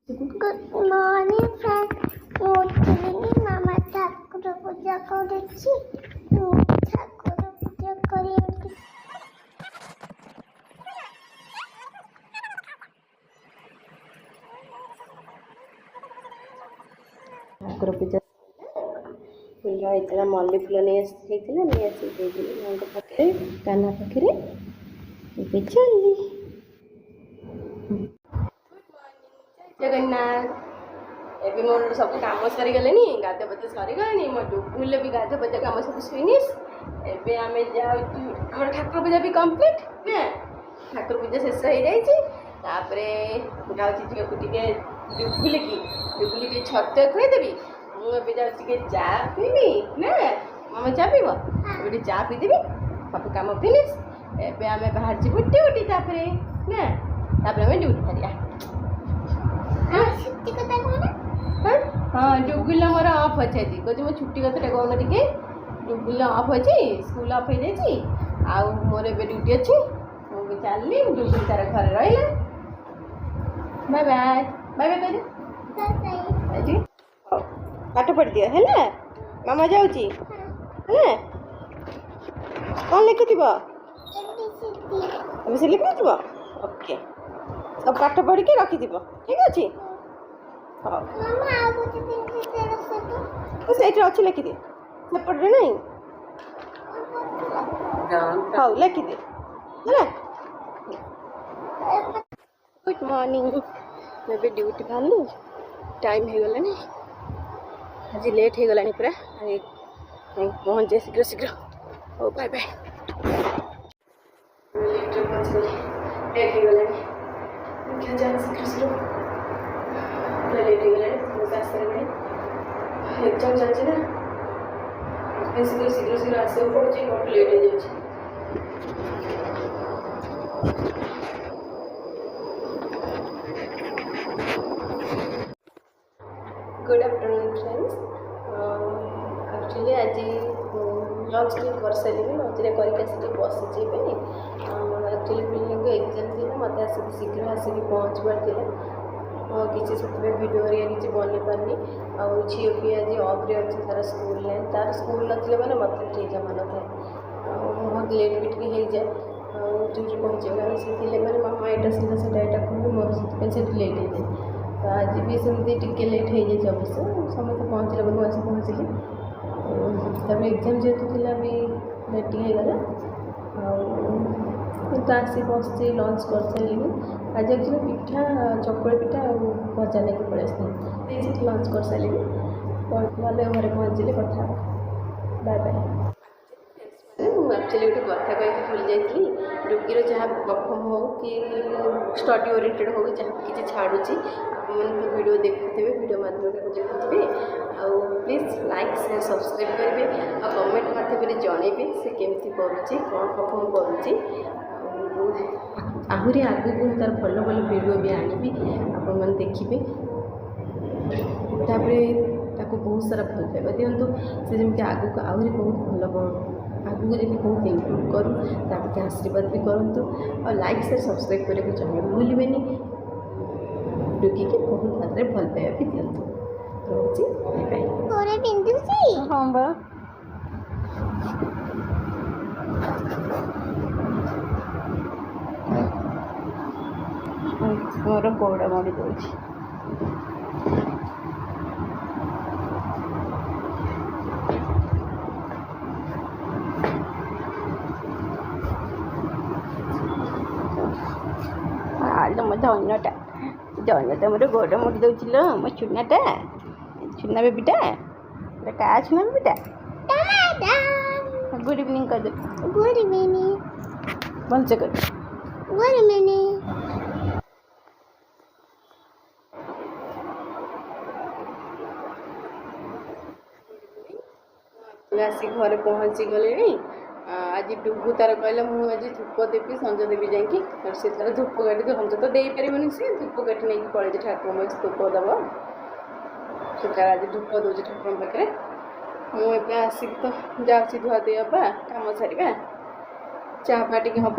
Good morning, friends. Morning, Mama ଠାକୁର ପୂଜା କରୁଛି। ଠାକୁର ପୂଜା କରିବାକୁ ଠାକୁର ପୂଜା ଫୁଲ ହେଇଥିଲା, ମଲ୍ଲି ଫୁଲ ନେଇ ଆସି ଦେଇଥିଲି ମାଙ୍କ ପାଖରେ, କାହ୍ନା ପାଖରେ। ଏବେ ଚାଲି ଜଗନ୍ନାଥ। ଏବେ ମୋର ସବୁ କାମ ସରିଗଲାଣି, ଗାଧୁଆ ପାଧୁଆ ସରିଗଲାଣି, ମୋ ଡୁବୁଲେ ବି ଗାଧୁଆ ପାଧୁଆ କାମ ସବୁ ଫିନିଶ୍। ଏବେ ଆମେ ଯାଉଛୁ, ଆମର ଠାକୁର ପୂଜା ବି କମ୍ପ୍ଲିଟ୍ ନା, ଠାକୁର ପୂଜା ଶେଷ ହେଇଯାଇଛି। ତାପରେ ଯାଉଛି ଟିକେ ଡୁବୁଲିକି ଟିକେ ଛତୁଆ ଖୁଆଇଦେବି। ମୁଁ ଏବେ ଯାଉଛି ଟିକେ ଚା ପିଇବି ନା, ମାମା ଚା ପିଇବ? ଏବେ ଚା ପିଇଦେବି, ସବୁ କାମ ଫିନିଶ୍। ଏବେ ଆମେ ବାହାରି ଯିବୁ ଡ୍ୟୁଟି, ତାପରେ ନା, ତାପରେ ଆମେ ଡ୍ୟୁଟି କରିବା। ହଁ, ଡୁଗୁଲ ମୋର ଅଫ୍ ଅଛି ଆଜି। କହୁଛି ମୋ ଛୁଟି କଥାଟା କହୁନ ଟିକେ। ଡୁଗୁଲ ଅଫ୍ ଅଛି, ସ୍କୁଲ ଅଫ୍ ହେଇଯାଇଛି, ଆଉ ମୋର ଏବେ ଡ୍ୟୁଟି ଅଛି। ମୁଁ ବି ଚାଲିଲି, ଡୁଗୁଲ ତାର ଘରେ ରହିଲା। ବାଏ ବାଏ ବାଏ ବାଏ କହିଲେ ଆଜି। ହଉ, ପାଠ ପଢ଼ିଦିଅ ହେଲା, ମାମା ଯାଉଛି ହେଲା। କ'ଣ ଲେଖିଥିବ? ଏବେ ସେ ଲେଖିଥିବ। ଓକେ, ସବୁ ପାଠ ପଢ଼ିକି ରଖିଥିବ, ଠିକ୍ ଅଛି। ହଉ, ସେଇଠି ଅଛି, ଲେଖିଦିଏ। ସେପଟରେ ନାହିଁ। ହଉ, ଲେଖିଦିଏ ହେଲା। Good morning. ଏବେ ଡ୍ୟୁଟି ବାହାରିଲୁ, ଟାଇମ୍ ହେଇଗଲାଣି। ଆଜି ଲେଟ୍ ହେଇଗଲାଣି ପୁରା, ପହଞ୍ଚେ ଶୀଘ୍ର ଶୀଘ୍ର। ହଉ, ବାଏ ବାଏ। ଲେଟ୍ ହେଇଗଲାଣି, ଶୀଘ୍ର ଶୀଘ୍ର ଲେଟ୍ ହେଇଗଲାଣି। ସମସ୍ତେ ଆସିସାରିଲେଣି, ଏକ୍ଜାମ୍ ଚାଲିଛି ନା, ଶୀଘ୍ର ଶୀଘ୍ର ଆସିବାକୁ ପଡ଼ୁଛି, ବହୁତ ଲେଟ୍ ହେଇଯାଉଛି। Good afternoon friends. एक्चुअली आज लंच भी कर सारे, लंच करके बसी। एक्चुअली पिला एग्जाम थी, मत आसिक शीघ्र आसिक पहुँचबार थी, किसी से वीडियो किसी बन पार्नी। झी भी आज अफ्रे अच्छे, तार स्कूल ना, तार स्कूल ना मैंने मत ठीक जमा न था, बहुत लेट भी टे जाए ड्यूटी पहुँचे मैंने से मैंने मामा यहाँ सीधा सीधा यहाँ कहूँ मोर से लेट हो जाए। तो आज भी सेमती टिके लेट हो जाए, अवश्य समस्त पहुँचला बेलू आस पहुँचली। तभी एग्जाम जेहतु थी भी लेट होगला, तो आसी बसती लंच कर सारे। आज एक्चुअली पिठा चकुड़ी पिठा और भजा लेके पड़े लंच कर सारे, भले घरे पहुँचले कथा। Bye bye. एक्चुअली गोटे कथा कहीं भूल जाइए, डुगीर जहाँ परफर्म हो कि स्टडी ओरिएंटेड हो, जहाँ किसी छाड़ू मैंने तो वीडियो देखुथे, वीडियो माध्यम देखुथे। प्लीज लाइक शेयर सब्सक्राइब करेंगे, और कमेंट माध्यम जनइबे से केमती करुच्ची, कौन परफर्म करुच्ची। आहरी आगू तार भल भल वीडियो भी आनी, आपण देखिए। तापर ताको बहुत सारा भल पाइबा दिंतु, से जमी आगू आहरी बहुत भल आगू जमी बहुत इम्प्रूव करूँ, ताकि आशीर्वाद भी करूँ। और लाइक शेयर सब्सक्राइब करने को चाहिए भूलें। डुगी के बहुत मात्रा भल पाइबा भी दिंतु। रोची बाय बाय। हाँ बा मोर गोड़ मोड़ी दूसरी। मो धनटा धनटा मोर गोड़ मोड़ी दूल, मो चुनाटा चुना बेबीटा, क्या चुना बेबीटा। गुड इवनिंग कर दे। गुड इवनिंग भल से कर। Good evening. आसिक घरे पहुँची गले। आज डुगु तार कहला मुझे आज धूप देवी संज देवी जाकि, से तार धूप काटी संज तो दे पारे, सी धूप काटी नहीं पड़े ठाकुर मैं धूप दब, से तार आज धूप दौर ठाकुर पाखे। मुझे आसिक तो जाऊँगी धुआ धुई हाँ कम सारा, चाफा टे हम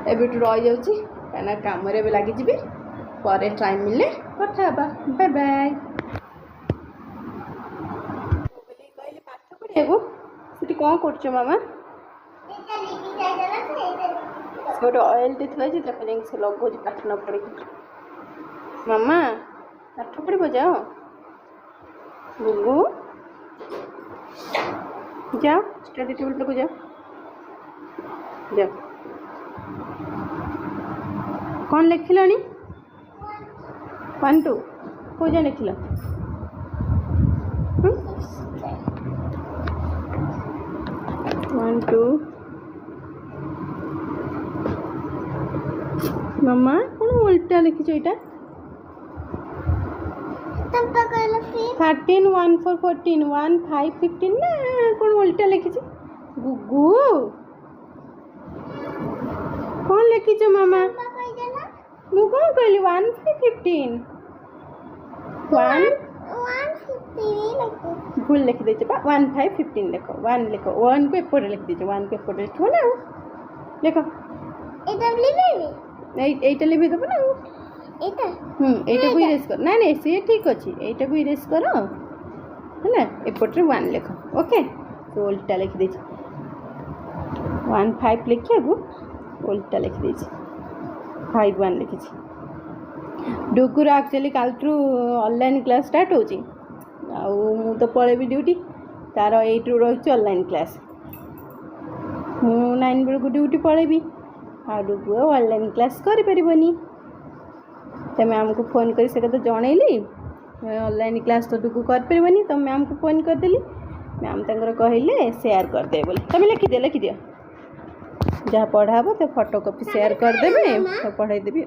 एबे रही जाऊँगी कहीं कम लगिजी। ପରେ ଟାଇମ୍ ମିଳିଲେ କଥା ହେବା। Bye bye. କହିଲି ପାଠ ପଢ଼ିବାକୁ ସେଠି କ'ଣ କରୁଛ ମାମା? ସେ ଗୋଟେ ଅଏଲ୍ଟେ ଥୁଆ ହେଇଛି ତାକୁ ଯାଇକି ସେ ଲଗାଉଛି ପାଠ ନ ପଢ଼ିକି। ମାମା ପାଠ ପଢ଼ିବ ଯାଅ। ଗୁଗୁ ଯାଅ ଷ୍ଟଡି ଟେବୁଲ ପାଖକୁ ଯାଅ। ଯାଅ। କ'ଣ ଲେଖିଲଣି? 1 2 କେଉଁ ଯାଏଁ ଲେଖିଲ? 1 2 ମାମା କ'ଣ ଓଲଟା ଲେଖିଛ ଏଇଟା? 13 1 4 14 1 5 15 ନା କ'ଣ ଓଲଟା ଲେଖିଛି? ଗୁଗୁ କ'ଣ ଲେଖିଛ ମାମା? ମୁଁ କ'ଣ କହିଲି 1 5 15 1 ଭୁଲ ଲେଖିଦେଇଛ ବା 1 5 15 ଲେଖ 1 ଲେଖ 1 କୁ ଏପଟେ ଲେଖିଦେଇଛ 1 କୁ ଏପଟେ ଲେଖିବ ନା ଆଉ ଲେଖ। এইটা লিখে দেবো না এইটাକୁ ଇରେଜ୍ କର। ନାଇଁ ନାଇଁ ସିଏ ଠିକ୍ ଅଛି। এইଟାକୁ ଇରେଜ୍ କର ହେଲା। ଏପଟରେ 1 ଲେଖ। ଓକେ ତ ଓଲଟା ଲେଖିଦେଇଛି 1 5 ଲେଖିବାକୁ ଓଲଟା ଲେଖିଦେଇଛି 5 1 ଲେଖିଛି। ଡୁଗୁର ଆକ୍ଚୁଆଲି କାଲିଠୁ ଅନଲାଇନ୍ କ୍ଲାସ୍ ଷ୍ଟାର୍ଟ ହେଉଛି ଆଉ ମୁଁ ତ ପଳେଇବି ଡ୍ୟୁଟି। ତାର 8ରୁ ରହିଛି ଅନଲାଇନ୍ କ୍ଲାସ୍। ମୁଁ 9 ବେଳକୁ ଡ୍ୟୁଟି ପଳେଇବି ଆଉ ଡୁଗୁ ଆଉ ଅନଲାଇନ୍ କ୍ଲାସ୍ କରିପାରିବନି। ତ ମ୍ୟାମ୍କୁ ଫୋନ୍ କରି ସେ କଥା ଜଣେଇଲି ଅନଲାଇନ୍ କ୍ଲାସ୍ ତ ଡୁଗୁ କରିପାରିବନି। ତ ମ୍ୟାମ୍କୁ ଫୋନ୍ କରିଦେଲି। ମ୍ୟାମ୍ ତାଙ୍କର କହିଲେ ସେୟାର କରିଦେବେ ବୋଲି। ତମେ ଲେଖିଦିଅ ଯାହା ପଢ଼ା ହେବ ତ ଫଟୋ କପି ସେୟାର କରିଦେବେ ତ ପଢ଼େଇଦେବି।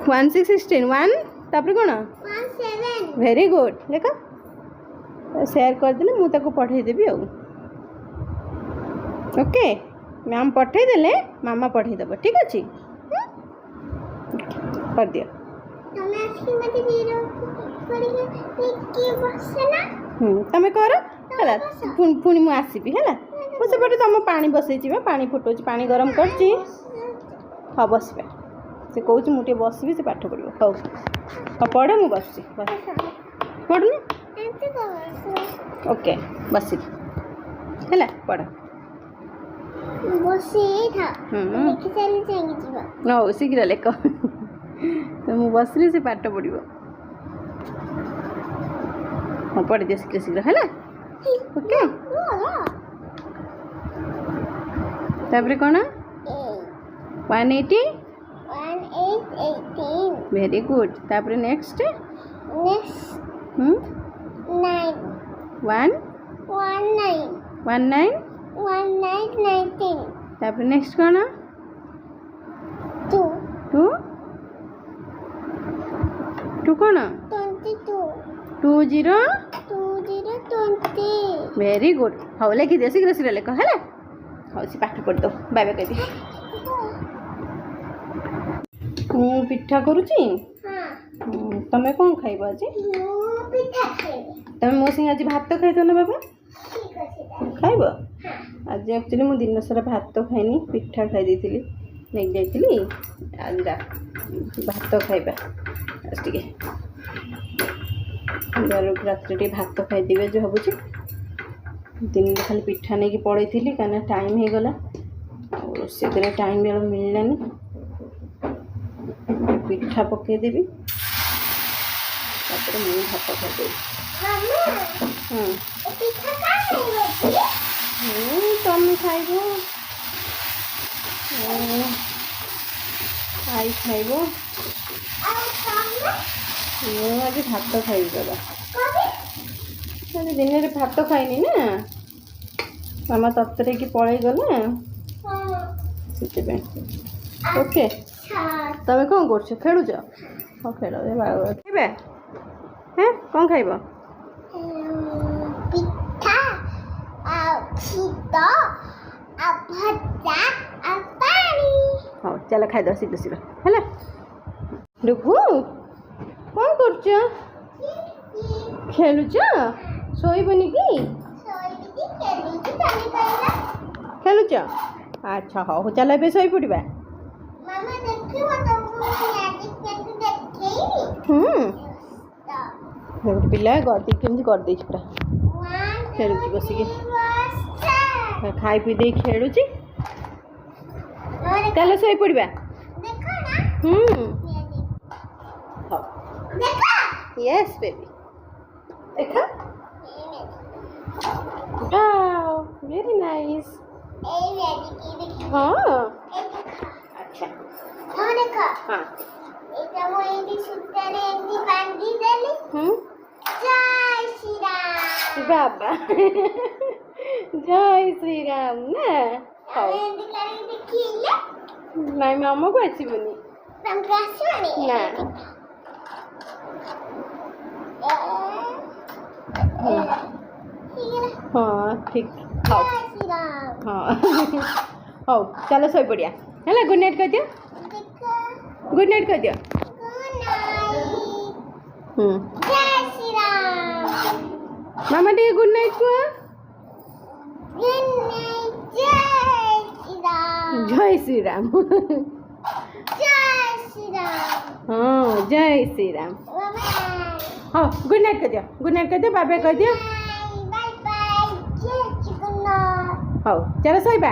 1 6 16 1 ତାପରେ କ'ଣ? ଭେରି ଗୁଡ୍ ଲେଖ। ସେୟାର କରିଦେଲେ ମୁଁ ତାକୁ ପଢ଼େଇଦେବି ଆଉ। ଓକେ ମ୍ୟାମ୍ ପଠେଇଦେଲେ ମାମା ପଢ଼େଇଦେବ। ଠିକ୍ ଅଛି କରିଦିଅ। ତମେ କର ହେଲା। ପୁଣି ମୁଁ ଆସିବି ହେଲା। ମୁଁ ସେପଟେ ତୁମ ପାଣି ବସେଇଛି ବା ପାଣି ଫୁଟଉଛି ପାଣି ଗରମ କରିଛି। ହଉ ବସିବା। ସେ କହୁଛି ମୁଁ ଟିକେ ବସିବି ସେ ପାଠ ପଢ଼ିବ। ହଉ ପଢ଼ ମୁଁ ବସୁଛି। ପଢ଼ୁନି ଓକେ ବସିବି ହେଲା। ପଢ଼ ହଉ ଶୀଘ୍ର ଲେଖ। ତ ମୁଁ ବସିଲି ସେ ପାଠ ପଢ଼ିବ। ହଁ ପଢ଼ିଦିଅ ଶୀଘ୍ର ଶୀଘ୍ର ହେଲା। ଓକେ ତାପରେ କ'ଣ? 180 ଭେରି ଗୁଡ୍। ତାପରେ ନେକ୍ସଟ 1 19 ତାପରେ ନେକ୍ସଟ କ'ଣ? 2 କ'ଣ? 20 ଭେରି ଗୁଡ୍। ହଉ ଲେଖିଦିଅ ଶୀଘ୍ର ଶୀଘ୍ର ଲେଖ ହେଲା। ହଉ ସେ ପାଠ ପଢ଼ିଦେବ। ବାଏ ବାଏ କହିବି। ମୁଁ ପିଠା କରୁଛି। ତମେ କ'ଣ ଖାଇବ ଆଜି? ତମେ ମୋ ସାଙ୍ଗେ ଆଜି ଭାତ ଖାଇଛ ନା ବାବା? ଖାଇବ? ଆଜି ଆକ୍ଚୁଆଲି ମୁଁ ଦିନ ସାରା ଭାତ ଖାଇନି ପିଠା ଖାଇ ଦେଇଥିଲି ନେଇକି ଯାଇଥିଲି। ଆଜି ଭାତ ଖାଇବା ଟିକେ ରାତିରେ ଟିକେ ଭାତ ଖାଇଦେବି ଆଜି ଭାବୁଛି। ଦିନରେ ଖାଲି ପିଠା ନେଇକି ପଳେଇଥିଲି କାହିଁକିନା ଟାଇମ୍ ହେଇଗଲା ଆଉ ରୋଷେଇ କରିବା ଟାଇମ୍ ବେଳ ମିଳିଲାନି। ପିଠା ପକାଇଦେବି ତାପରେ ମୁଁ ଭାତ ଖାଇଦେବି। ତମେ ଖାଇବ ଆଇ ଖାଇବ ମୁଁ ଆଜି ଭାତ ଖାଇବି ବାବା। ଆଜି ଦିନରେ ଭାତ ଖାଇନି ନା ମାମା ତରତରେଇକି ପଳେଇ ଗଲା ସେଥିପାଇଁ। ଓକେ ତମେ କ'ଣ କରୁଛ? ଖେଳୁଛ? ହଁ ଖେଳ। ଖାଇବା ହଁ କ'ଣ ଖାଇବ? ହଉ ଚାଲ ଖାଇଦେବା ଶୀଘ୍ର ଶୀଘ୍ର ହେଲା। ଡୁଗୁ କ'ଣ କରୁଛ? ଖେଳୁଛ? ଶୋଇବନି କି? ଖେଳୁଛ? ଆଚ୍ଛା ହଉ ଚାଲ ଏବେ ଶୋଇପଡ଼ିବା। ଗୋଟେ ପିଲା ଗଦି କେମିତି କରିଦେଇଛି ପୁରା ଖେଳୁଛି ବସିକି ଖାଇ ପିଇ ଦେଇ ଖେଳୁଛି। ଚାଲ ଶୋଇପଡ଼ିବା। Yes, baby. देखा? Wow, very nice. हाँ. अच्छा. हाँ. बाबा. जय श्री राम ना. नहीं मामा को अच्छी बनी. ना. हाँ ठीक हाँ हाँ हौ चलो शोई पड़िया है गुड नाइट कह दियो गुड नाइट कह दियो मामा टे गुड नाइट को जय श्री राम हाँ जय श्री राम हाँ गुड नाइट कह दियो बाय बाय कह दियो हौ चलो शोइबा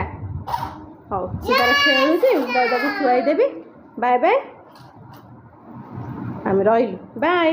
हौ सीतार खेलुची दादाको खुवाइदेवी बाय बाय हामी रहिलु बाय